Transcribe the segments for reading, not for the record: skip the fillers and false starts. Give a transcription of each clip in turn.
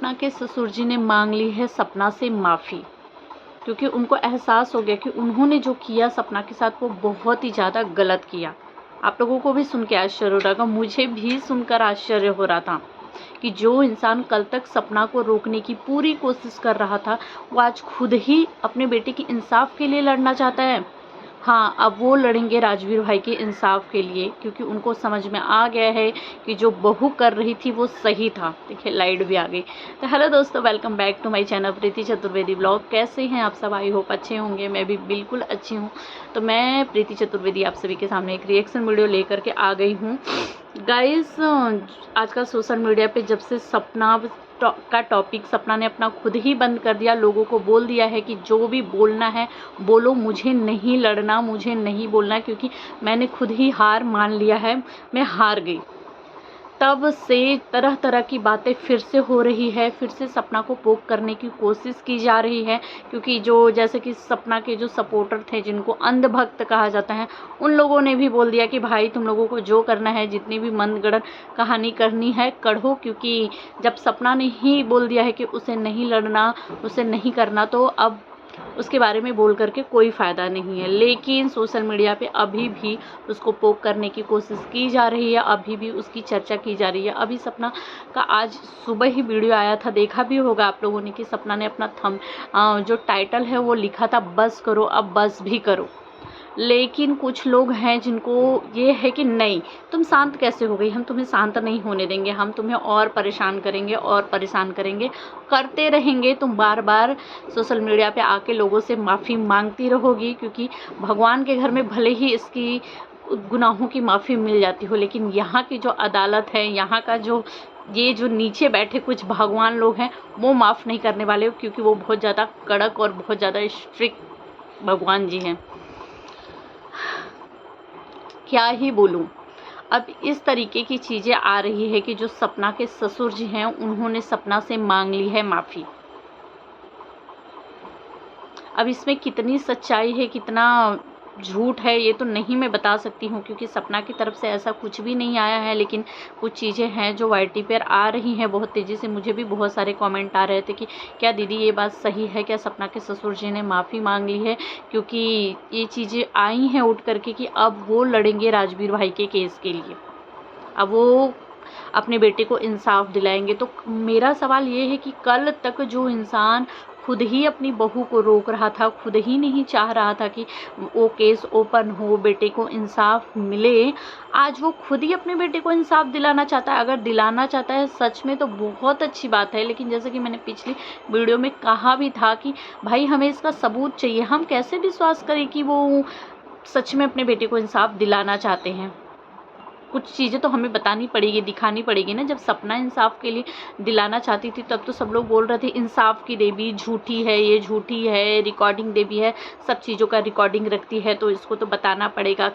सपना के ससुर जी ने मांग ली है सपना से माफ़ी, क्योंकि उनको एहसास हो गया कि उन्होंने जो किया सपना के साथ वो बहुत ही ज़्यादा गलत किया। आप लोगों को भी सुन के आश्चर्य हो रहा होगा, मुझे भी सुनकर आश्चर्य हो रहा था कि जो इंसान कल तक सपना को रोकने की पूरी कोशिश कर रहा था, वो आज खुद ही अपने बेटे की इंसाफ के लिए लड़ना चाहता है। हाँ, अब वो लड़ेंगे राजवीर भाई के इंसाफ के लिए, क्योंकि उनको समझ में आ गया है कि जो बहू कर रही थी वो सही था। देखिए लाइट भी आ गई। तो हेलो दोस्तों, welcome back to my channel Preeti Chaturvedi blog. कैसे हैं आप सब? आई होप अच्छे होंगे। मैं भी बिल्कुल अच्छी हूँ। तो मैं प्रीति चतुर्वेदी आप सभी के सामने एक रिएक्शन वीडियो लेकर के आ गई हूँ। गाइस, आजकल सोशल मीडिया पे जब से सपना का टॉपिक सपना ने अपना खुद ही बंद कर दिया, लोगों को बोल दिया है कि जो भी बोलना है बोलो, मुझे नहीं लड़ना, मुझे नहीं बोलना, क्योंकि मैंने खुद ही हार मान लिया है, मैं हार गई। तब से तरह तरह की बातें फिर से हो रही है, फिर से सपना को पोक करने की कोशिश की जा रही है, क्योंकि जो जैसे कि सपना के जो सपोर्टर थे, जिनको अंधभक्त कहा जाता है, उन लोगों ने भी बोल दिया कि भाई तुम लोगों को जो करना है, जितनी भी मनगढ़ंत कहानी करनी है कढ़ो, क्योंकि जब सपना ने ही बोल दिया है कि उसे नहीं लड़ना, उसे नहीं करना, तो अब उसके बारे में बोल करके कोई फ़ायदा नहीं है। लेकिन सोशल मीडिया पे अभी भी उसको पोक करने की कोशिश की जा रही है, अभी भी उसकी चर्चा की जा रही है। अभी सपना का आज सुबह ही वीडियो आया था, देखा भी होगा आप लोगों ने, कि सपना ने अपना जो टाइटल है वो लिखा था, बस करो अब बस भी करो। लेकिन कुछ लोग हैं जिनको ये है कि नहीं, तुम शांत कैसे हो गई, हम तुम्हें शांत नहीं होने देंगे, हम तुम्हें और परेशान करेंगे और परेशान करेंगे, करते रहेंगे। तुम बार बार सोशल मीडिया पे आके लोगों से माफ़ी मांगती रहोगी, क्योंकि भगवान के घर में भले ही इसकी गुनाहों की माफ़ी मिल जाती हो, लेकिन यहाँ की जो अदालत है, यहाँ का जो ये जो नीचे बैठे कुछ भगवान लोग हैं, वो माफ़ नहीं करने वाले, क्योंकि वो बहुत ज़्यादा कड़क और बहुत ज़्यादा स्ट्रिक्ट भगवान जी हैं। क्या ही बोलूं। अब इस तरीके की चीज़ें आ रही है कि जो सपना के ससुर जी हैं, उन्होंने सपना से मांग ली है माफ़ी। अब इसमें कितनी सच्चाई है, कितना झूठ है, ये तो नहीं मैं बता सकती हूँ, क्योंकि सपना की तरफ से ऐसा कुछ भी नहीं आया है। लेकिन कुछ चीज़ें हैं जो वाईटी पर आ रही हैं बहुत तेज़ी से। मुझे भी बहुत सारे कमेंट आ रहे थे कि क्या दीदी ये बात सही है, क्या सपना के ससुर जी ने माफ़ी मांग ली है, क्योंकि ये चीज़ें आई हैं उठ करके कि अब वो लड़ेंगे राजवीर भाई के केस के लिए, अब वो अपने बेटे को इंसाफ दिलाएंगे। तो मेरा सवाल ये है कि कल तक जो इंसान खुद ही अपनी बहू को रोक रहा था, खुद ही नहीं चाह रहा था कि वो केस ओपन हो, बेटे को इंसाफ मिले, आज वो खुद ही अपने बेटे को इंसाफ दिलाना चाहता है। अगर दिलाना चाहता है सच में तो बहुत अच्छी बात है, लेकिन जैसे कि मैंने पिछली वीडियो में कहा भी था कि भाई हमें इसका सबूत चाहिए। हम कैसे विश्वास करें कि वो सच में अपने बेटे को इंसाफ दिलाना चाहते हैं? कुछ चीज़ें तो हमें बतानी पड़ेगी, दिखानी पड़ेगी ना। जब सपना इंसाफ के लिए दिलाना चाहती थी, तब तो सब लोग बोल रहे थे इंसाफ की देवी झूठी है, ये झूठी है, रिकॉर्डिंग देवी है, सब चीज़ों का रिकॉर्डिंग रखती है, तो इसको तो बताना पड़ेगा।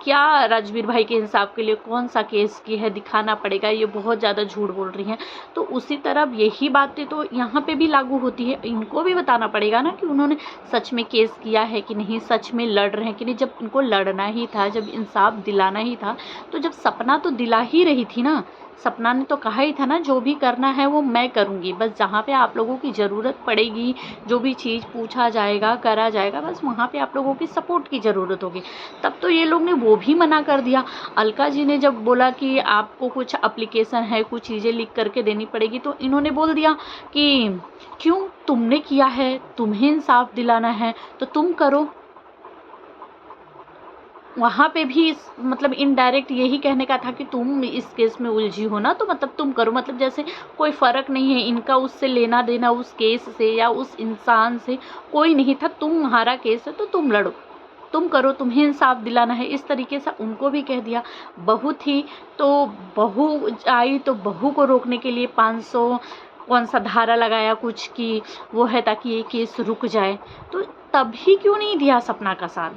क्या राजवीर भाई के इंसाफ के लिए कौन सा केस की है, दिखाना पड़ेगा, ये बहुत ज़्यादा झूठ बोल रही हैं। तो उसी तरह यही बातें तो यहाँ पे भी लागू होती है, इनको भी बताना पड़ेगा ना कि उन्होंने सच में केस किया है कि नहीं, सच में लड़ रहे हैं कि नहीं। जब इनको लड़ना ही था, जब इंसाफ दिलाना ही था, तो जब सपना तो दिला ही रही थी ना, सपना ने तो कहा ही था ना जो भी करना है वो मैं करूँगी, बस जहाँ पे आप लोगों की ज़रूरत पड़ेगी, जो भी चीज़ पूछा जाएगा, करा जाएगा, बस वहाँ पे आप लोगों की सपोर्ट की ज़रूरत होगी। तब तो ये लोग ने वो भी मना कर दिया। अलका जी ने जब बोला कि आपको कुछ एप्लीकेशन है, कुछ चीज़ें लिख करके देनी पड़ेगी, तो इन्होंने बोल दिया कि क्यों, तुमने किया है, तुम्हें इंसाफ दिलाना है तो तुम करो। वहाँ पे भी मतलब इनडायरेक्ट यही कहने का था कि तुम इस केस में उलझी हो ना, तो मतलब तुम करो, मतलब जैसे कोई फ़र्क नहीं है इनका उससे लेना देना, उस केस से या उस इंसान से कोई नहीं था। तुम्हारा केस है तो तुम लड़ो, तुम करो, तुम्हें इंसाफ दिलाना है, इस तरीके से उनको भी कह दिया। बहू थी तो बहू आई, तो बहू को रोकने के लिए 500 कौन सा धारा लगाया कुछ कि वो है ताकि ये केस रुक जाए। तो तभी क्यों नहीं दिया सपना का साथ?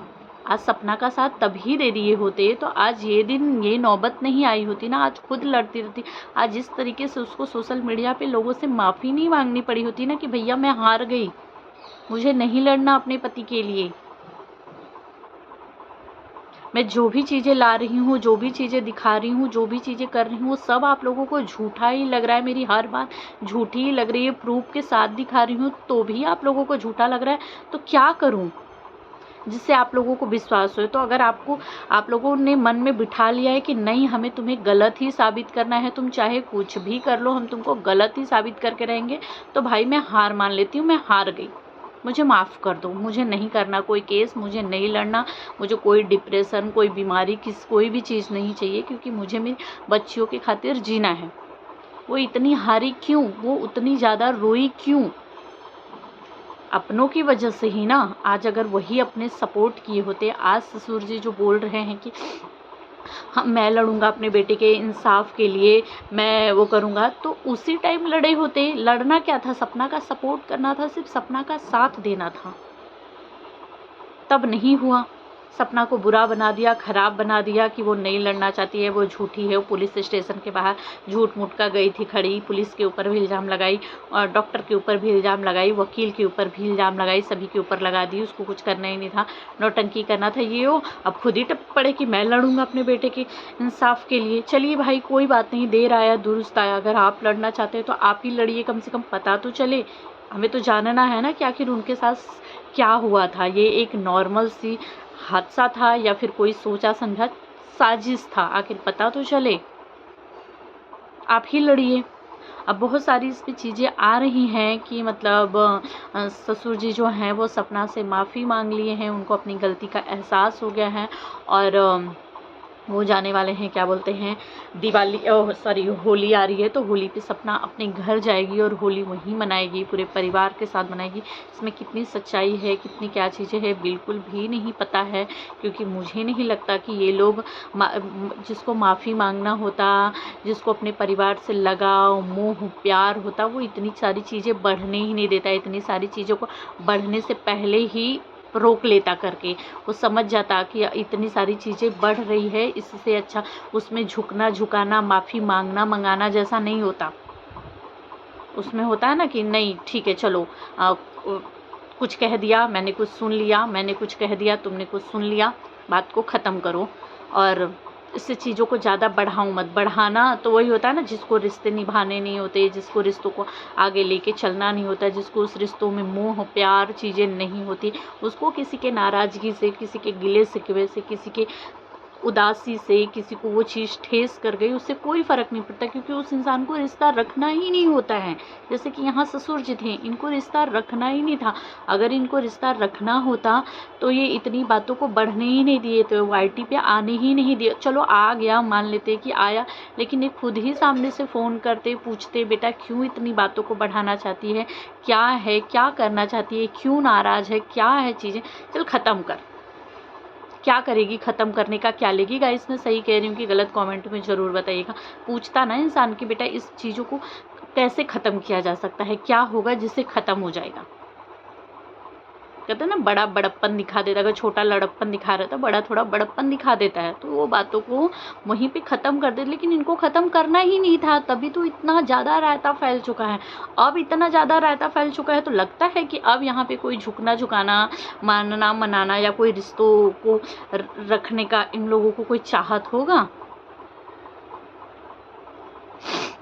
आज सपना का साथ तभी दे दिए होते तो आज ये दिन, ये नौबत नहीं आई होती ना, आज खुद लड़ती रहती। आज इस तरीके से उसको सोशल मीडिया पे लोगों से माफ़ी नहीं मांगनी पड़ी होती ना कि भैया मैं हार गई, मुझे नहीं लड़ना अपने पति के लिए, मैं जो भी चीज़ें ला रही हूँ, जो भी चीज़ें दिखा रही हूँ, जो भी चीज़ें कर रही हूँ, वो सब आप लोगों को झूठा ही लग रहा है। मेरी हर बात झूठी ही लग रही है, प्रूफ के साथ दिखा रही हूँ तो भी आप लोगों को झूठा लग रहा है। तो क्या करूँ जिससे आप लोगों को विश्वास हो? तो अगर आप लोगों ने मन में बिठा लिया है कि नहीं, हमें तुम्हें गलत ही साबित करना है, तुम चाहे कुछ भी कर लो, हम तुमको गलत ही साबित करके रहेंगे, तो भाई मैं हार मान लेती हूँ, मैं हार गई, मुझे माफ़ कर दो। मुझे नहीं करना कोई केस, मुझे नहीं लड़ना, मुझे कोई डिप्रेशन, कोई बीमारी, कोई भी चीज़ नहीं चाहिए, क्योंकि मुझे मेरी बच्चियों की खातिर जीना है। वो इतनी हारी क्यों? वो उतनी ज़्यादा रोई क्यों? अपनों की वजह से ही ना। आज अगर वही अपने सपोर्ट किए होते, आज ससुर जी जो बोल रहे हैं कि हम मैं लड़ूंगा अपने बेटे के इंसाफ के लिए, मैं वो करूंगा, तो उसी टाइम लड़े होते। लड़ना क्या था? सपना का सपोर्ट करना था, सिर्फ सपना का साथ देना था। तब नहीं हुआ, सपना को बुरा बना दिया, ख़राब बना दिया कि वो नहीं लड़ना चाहती है, वो झूठी है। वो पुलिस स्टेशन के बाहर झूठ मूठ का गई थी खड़ी, पुलिस के ऊपर भी इल्ज़ाम लगाई और डॉक्टर के ऊपर भी इल्ज़ाम लगाई, वकील के ऊपर भी इल्ज़ाम लगाई, सभी के ऊपर लगा दी। उसको कुछ करना ही नहीं था, नौटंकी करना था ये वो। अब खुद ही टप पड़े कि मैं लड़ूंगा अपने बेटे के इंसाफ के लिए। चलिए भाई, कोई बात नहीं, देर आया दुरुस्त आया। अगर आप लड़ना चाहते हैं तो आप ही लड़िए, कम से कम पता तो चले। हमें तो जानना है ना कि आखिर उनके साथ क्या हुआ था। ये एक नॉर्मल सी हादसा था या फिर कोई सोचा समझा साजिश था, आखिर पता तो चले। आप ही लड़िए। अब बहुत सारी इसमें चीज़ें आ रही हैं कि मतलब ससुर जी जो हैं वो सपना से माफ़ी मांग लिए हैं, उनको अपनी गलती का एहसास हो गया है और वो जाने वाले हैं, क्या बोलते हैं, दिवाली सॉरी होली आ रही है, तो होली पे सपना अपने घर जाएगी और होली वहीं मनाएगी, पूरे परिवार के साथ मनाएगी। इसमें कितनी सच्चाई है, कितनी क्या चीज़ें हैं, बिल्कुल भी नहीं पता है, क्योंकि मुझे नहीं लगता कि ये लोग जिसको माफ़ी मांगना होता, जिसको अपने परिवार से लगाव, मोह, प्यार होता, वो इतनी सारी चीज़ें बढ़ने ही नहीं देता। इतनी सारी चीज़ों को बढ़ने से पहले ही रोक लेता करके, वो समझ जाता कि इतनी सारी चीज़ें बढ़ रही है, इससे अच्छा उसमें झुकना, झुकाना, माफ़ी मांगना, मंगाना जैसा नहीं होता। उसमें होता है ना कि नहीं ठीक है, चलो कुछ कह दिया, मैंने कुछ सुन लिया, मैंने कुछ कह दिया, तुमने कुछ सुन लिया, बात को ख़त्म करो। और इससे चीज़ों को ज़्यादा बढ़ाऊँ मत। बढ़ाना तो वही होता है ना, जिसको रिश्ते निभाने नहीं होते, जिसको रिश्तों को आगे लेके चलना नहीं होता, जिसको उस रिश्तों में मोह प्यार चीज़ें नहीं होती, उसको किसी के नाराज़गी से, किसी के गिले शिकवे से, किसी के उदासी से, किसी को वो चीज़ ठेस कर गई, उससे कोई फ़र्क नहीं पड़ता, क्योंकि उस इंसान को रिश्ता रखना ही नहीं होता है। जैसे कि यहाँ ससुर जी थे, इनको रिश्ता रखना ही नहीं था। अगर इनको रिश्ता रखना होता तो ये इतनी बातों को बढ़ने ही नहीं दिए, तो वाईटी पे आने ही नहीं दिए। चलो आ गया, मान लेते कि आया, लेकिन ये खुद ही सामने से फ़ोन करते, पूछते बेटा क्यों इतनी बातों को बढ़ाना चाहती है, क्या है, क्या करना चाहती है, क्यों नाराज़ है, क्या है चीज़ें, चल ख़त्म कर। क्या करेगी? ख़त्म करने का क्या लेगी? गाइस मैं सही कह रही हूँ कि गलत कमेंट में ज़रूर बताइएगा। पूछता ना इंसान कि बेटा इस चीज़ों को कैसे ख़त्म किया जा सकता है, क्या होगा जिससे ख़त्म हो जाएगा। कहते हैं ना, बड़ा बड़प्पन दिखा देता है। अगर छोटा लड़प्पन दिखा रहा था, बड़ा थोड़ा बड़प्पन दिखा देता है, तो वो बातों को वहीं पे ख़त्म कर दे। लेकिन इनको ख़त्म करना ही नहीं था, तभी तो इतना ज़्यादा रायता फैल चुका है। अब इतना ज़्यादा रायता फैल चुका है तो लगता है कि अब यहाँ पे कोई झुकना झुकाना, मानना मनाना या कोई रिश्तों को रखने का इन लोगों को कोई चाहत होगा।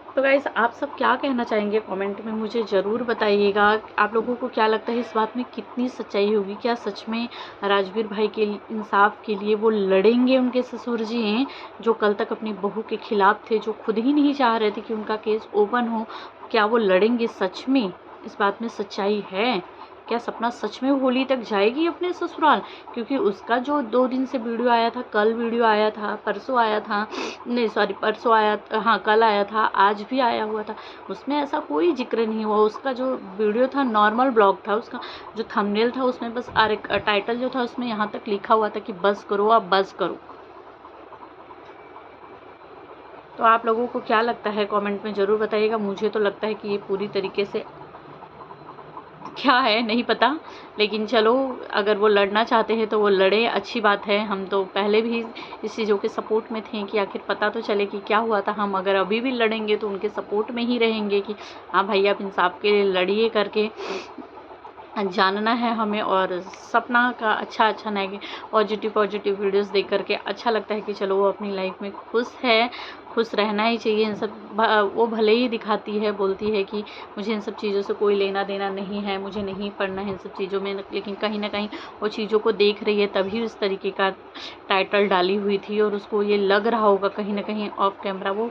तो गाइस आप सब क्या कहना चाहेंगे कमेंट में मुझे ज़रूर बताइएगा। आप लोगों को क्या लगता है इस बात में कितनी सच्चाई होगी? क्या सच में राजवीर भाई के इंसाफ के लिए वो लड़ेंगे? उनके ससुर जी हैं जो कल तक अपनी बहू के खिलाफ थे, जो खुद ही नहीं चाह रहे थे कि उनका केस ओपन हो, क्या वो लड़ेंगे सच में? इस बात में सच्चाई है? क्या सपना सच में होली तक जाएगी अपने ससुराल? क्योंकि उसका जो 2 दिन से वीडियो आया था, कल वीडियो आया था, परसों आया था, नहीं सॉरी परसों आया, हाँ कल आया था, आज भी आया हुआ था, उसमें ऐसा कोई जिक्र नहीं हुआ। उसका जो वीडियो था नॉर्मल ब्लॉग था, उसका जो थंबनेल था उसमें बस टाइटल जो था उसमें यहाँ तक लिखा हुआ था कि बस करो, अब बस करो। तो आप लोगों को क्या लगता है कमेंट में ज़रूर बताइएगा। मुझे तो लगता है कि ये पूरी तरीके से क्या है नहीं पता, लेकिन चलो अगर वो लड़ना चाहते हैं तो वो लड़े, अच्छी बात है। हम तो पहले भी इस चीज़ों के सपोर्ट में थे कि आखिर पता तो चले कि क्या हुआ था। हम अगर अभी भी लड़ेंगे तो उनके सपोर्ट में ही रहेंगे कि हाँ भाई आप इंसाफ के लिए लड़िए करके। जानना है हमें, और सपना का अच्छा नेगे पॉजिटिव वीडियोस देख करके अच्छा लगता है कि चलो वो अपनी लाइफ में खुश है, खुश रहना ही चाहिए। इन सब वो भले ही दिखाती है, बोलती है कि मुझे इन सब चीज़ों से कोई लेना देना नहीं है, मुझे नहीं पढ़ना है इन सब चीज़ों में, लेकिन कहीं ना कहीं वो चीज़ों को देख रही है, तभी उस तरीके का टाइटल डाली हुई थी। और उसको ये लग रहा होगा कहीं ना कहीं ऑफ कैमरा, वो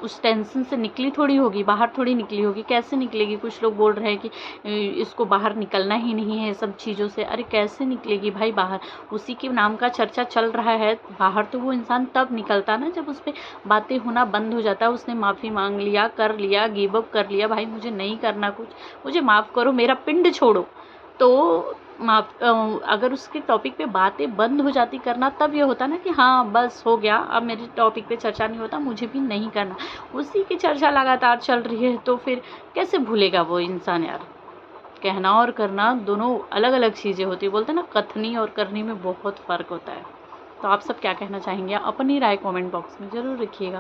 उस टेंशन से निकली थोड़ी होगी, बाहर थोड़ी निकली होगी। कैसे निकलेगी? कुछ लोग बोल रहे हैं कि इसको बाहर निकलना ही नहीं है सब चीज़ों से। अरे कैसे निकलेगी भाई बाहर? उसी के नाम का चर्चा चल रहा है। बाहर तो वो इंसान तब निकलता ना जब उस पर बातें होना बंद हो जाता है। उसने माफ़ी मांग लिया, कर लिया, गिव अप कर लिया, भाई मुझे नहीं करना कुछ, मुझे माफ़ करो, मेरा पिंड छोड़ो। तो अगर उसके टॉपिक पे बातें बंद हो जाती करना, तब ये होता ना कि हाँ बस हो गया, अब मेरे टॉपिक पे चर्चा नहीं होता, मुझे भी नहीं करना। उसी की चर्चा लगातार चल रही है, तो फिर कैसे भूलेगा वो इंसान यार? कहना और करना दोनों अलग अलग चीज़ें होती है। बोलते हैं ना, कथनी और करनी में बहुत फ़र्क होता है। तो आप सब क्या कहना चाहेंगे? अपनी राय कमेंट बॉक्स में ज़रूर लिखिएगा।